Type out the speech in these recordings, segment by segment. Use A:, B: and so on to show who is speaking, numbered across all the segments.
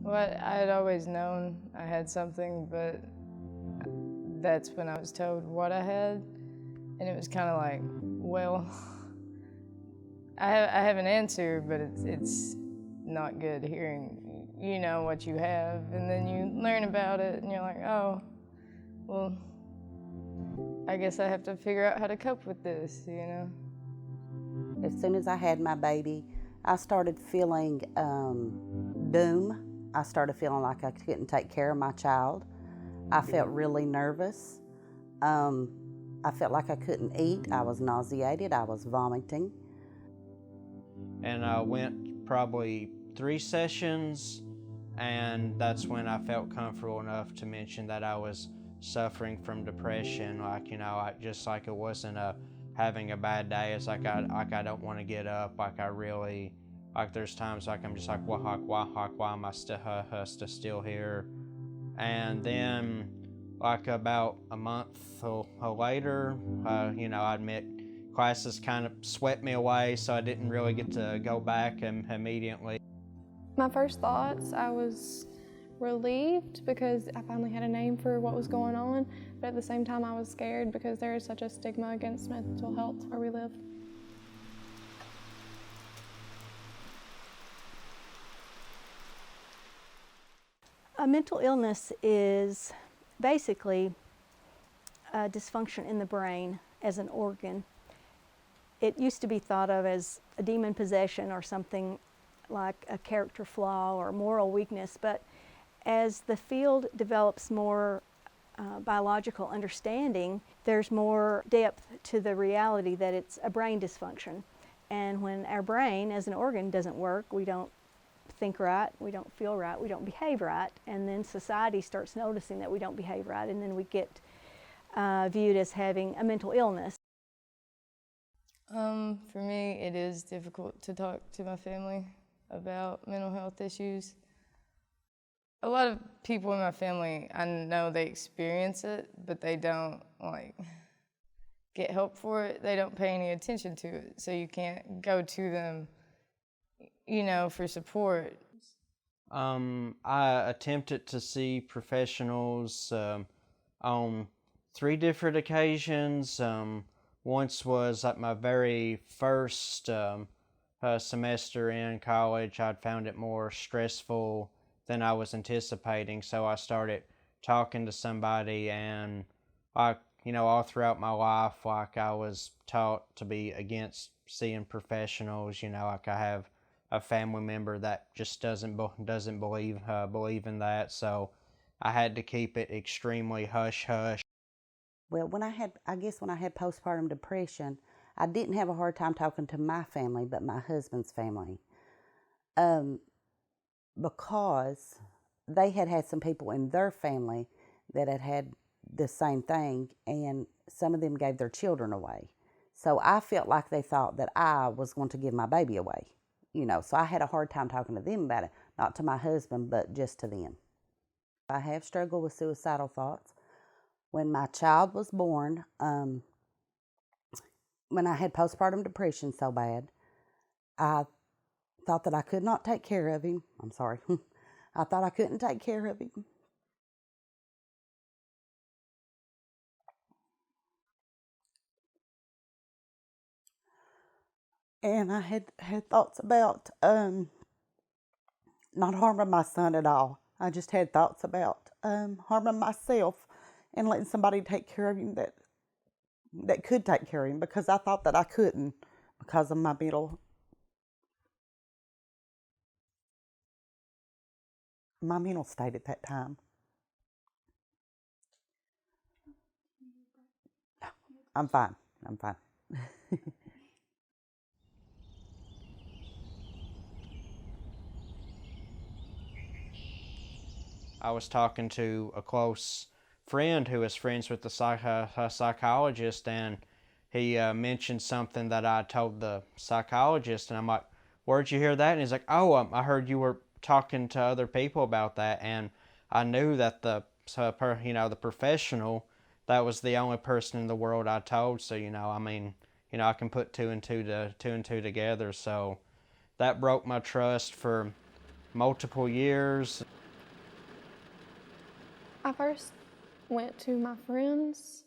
A: Well, I had always known I had something, but that's when I was told what I had, and it was kind of like, well, I have an answer, but it's not good hearing, you know, what you have, and then you learn about it, and you're like, oh, well, I guess I have to figure out how to cope with this, you know?
B: As soon as I had my baby, I started feeling doom. I started feeling like I couldn't take care of my child. I felt really nervous. I felt like I couldn't eat. I was nauseated. I was vomiting.
C: And I went probably 3 sessions, and that's when I felt comfortable enough to mention that I was suffering from depression. Like, you know, just like it wasn't having a bad day. It's like I don't want to get up. Like I really, like there's times like I'm just like, why am I still here? And then like about a month later, you know, I admit classes kind of swept me away, so I didn't really get to go back immediately.
D: My first thoughts, I was relieved because I finally had a name for what was going on, but at the same time I was scared because there is such a stigma against mental health where we live.
E: A mental illness is basically a dysfunction in the brain as an organ. It used to be thought of as a demon possession or something like a character flaw or moral weakness, but as the field develops more biological understanding, there's more depth to the reality that it's a brain dysfunction. And when our brain as an organ doesn't work, we don't think right, we don't feel right, we don't behave right, and then society starts noticing that we don't behave right, and then we get viewed as having a mental illness.
A: For me, it is difficult to talk to my family about mental health issues. A lot of people in my family, I know they experience it, but they don't like get help for it. They don't pay any attention to it, so you can't go to them, you know, for support.
C: I attempted to see professionals on 3 different occasions. Once was at my very first semester in college. I'd found it more stressful than I was anticipating, so I started talking to somebody, and you know, all throughout my life, like I was taught to be against seeing professionals. You know, like I have a family member that just doesn't believe in that, so I had to keep it extremely hush hush.
B: Well, when I had postpartum depression, I didn't have a hard time talking to my family, but my husband's family. Because they had some people in their family that had the same thing, and some of them gave their children away. So I felt like they thought that I was going to give my baby away, you know. So I had a hard time talking to them about it, not to my husband, but just to them. I have struggled with suicidal thoughts. When my child was born, when I had postpartum depression so bad, I thought that I could not take care of him. I'm sorry. I thought I couldn't take care of him. And I had thoughts about not harming my son at all. I just had thoughts about harming myself and letting somebody take care of him that could take care of him, because I thought that I couldn't because of my mental state at that time. I'm fine.
C: I was talking to a close friend who is friends with the psychologist, and he mentioned something that I told the psychologist, and I'm like, where'd you hear that? And he's like, oh, I heard you were talking to other people about that, and I knew that the professional, that was the only person in the world I told. So, you know, I mean, you know, I can put two and two together. So that broke my trust for multiple years.
D: I first went to my friends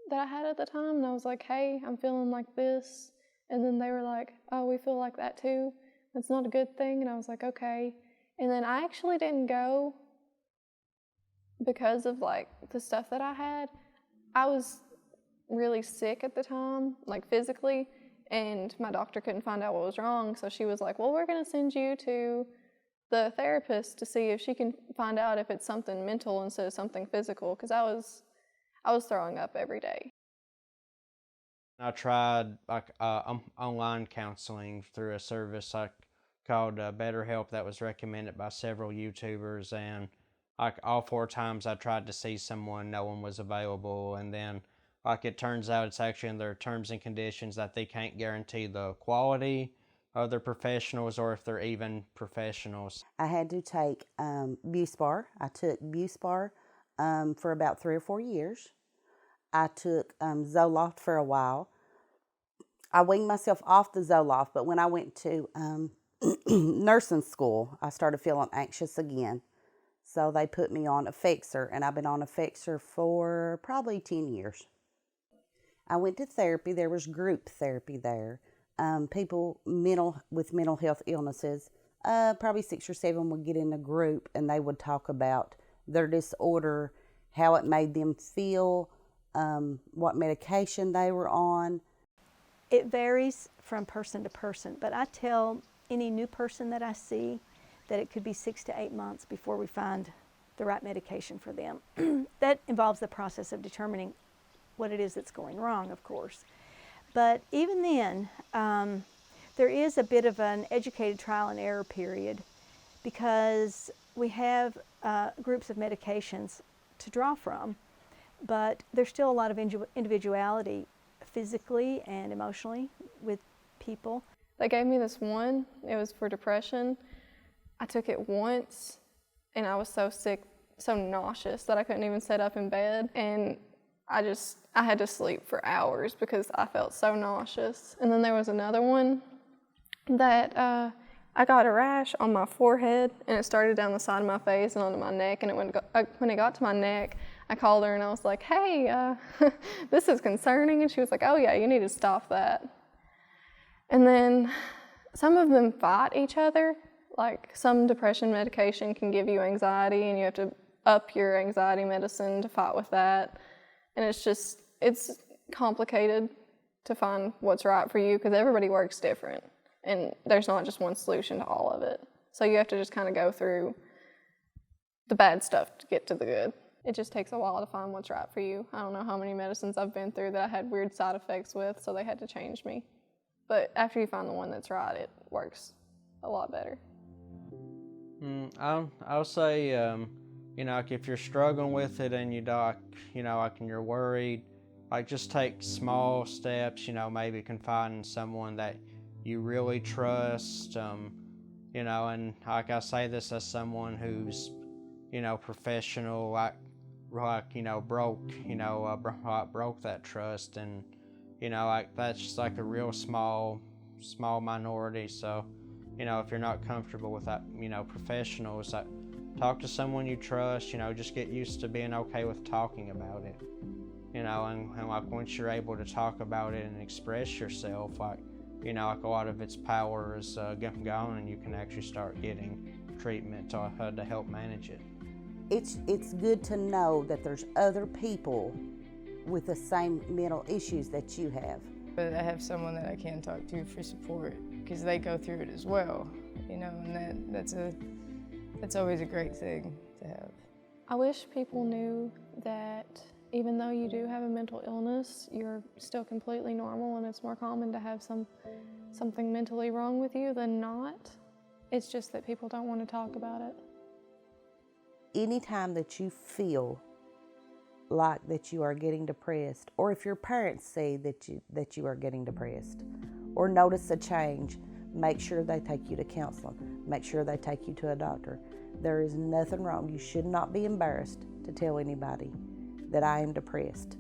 D: that I had at the time, and I was like, hey, I'm feeling like this. And then they were like, oh, we feel like that too. That's not a good thing. And I was like, okay. And then I actually didn't go because of like the stuff that I had. I was really sick at the time, like physically, and my doctor couldn't find out what was wrong. So she was like, well, we're going to send you to the therapist to see if she can find out if it's something mental instead of something physical, because I was throwing up every day.
C: I tried like online counseling through a service called BetterHelp that was recommended by several YouTubers, and like all 4 times I tried to see someone, no one was available. And then like it turns out it's actually in their terms and conditions that they can't guarantee the quality of their professionals or if they're even professionals.
B: I had to take Buspar. I took Buspar for about 3 or 4 years. I took Zoloft for a while. I weaned myself off the Zoloft, but when I went to nursing school, I started feeling anxious again. So they put me on Effexor, and I've been on Effexor for probably 10 years. I went to therapy. There was group therapy there. People with mental health illnesses, probably 6 or 7 would get in a group, and they would talk about their disorder, how it made them feel, what medication they were on.
E: It varies from person to person, but I tell any new person that I see that it could be 6 to 8 months before we find the right medication for them. That involves the process of determining what it is that's going wrong, of course. But even then, there is a bit of an educated trial and error period because we have groups of medications to draw from, but there's still a lot of individuality physically and emotionally with people.
D: They gave me this one, it was for depression. I took it once and I was so sick, so nauseous that I couldn't even sit up in bed. And I had to sleep for hours because I felt so nauseous. And then there was another one that I got a rash on my forehead, and it started down the side of my face and onto my neck. And when it got to my neck, I called her and I was like, hey, this is concerning. And she was like, oh yeah, you need to stop that. And then some of them fight each other. Like some depression medication can give you anxiety, and you have to up your anxiety medicine to fight with that. And it's complicated to find what's right for you because everybody works different. And there's not just one solution to all of it. So you have to just kind of go through the bad stuff to get to the good. It just takes a while to find what's right for you. I don't know how many medicines I've been through that I had weird side effects with, so they had to change me. But after you find the one that's right, it works a lot better.
C: I'll say, like if you're struggling with it and and you're worried, like just take small steps, maybe confide in someone that you really trust, and like I say this as someone who's, professional, broke that trust, and, that's just like a real small minority. So, if you're not comfortable with that, professionals, talk to someone you trust, just get used to being okay with talking about it, and like once you're able to talk about it and express yourself, like a lot of its power is gone, and you can actually start getting treatment to help manage it.
B: It's good to know that there's other people with the same mental issues that you have.
A: But I have someone that I can talk to for support because they go through it as well, and that's always a great thing to have.
D: I wish people knew that even though you do have a mental illness, you're still completely normal, and it's more common to have something mentally wrong with you than not. It's just that people don't want to talk about it.
B: Anytime that you feel like that you are getting depressed, or if your parents say that you are getting depressed, or notice a change, make sure they take you to counseling. Make sure they take you to a doctor. There is nothing wrong. You should not be embarrassed to tell anybody that I am depressed.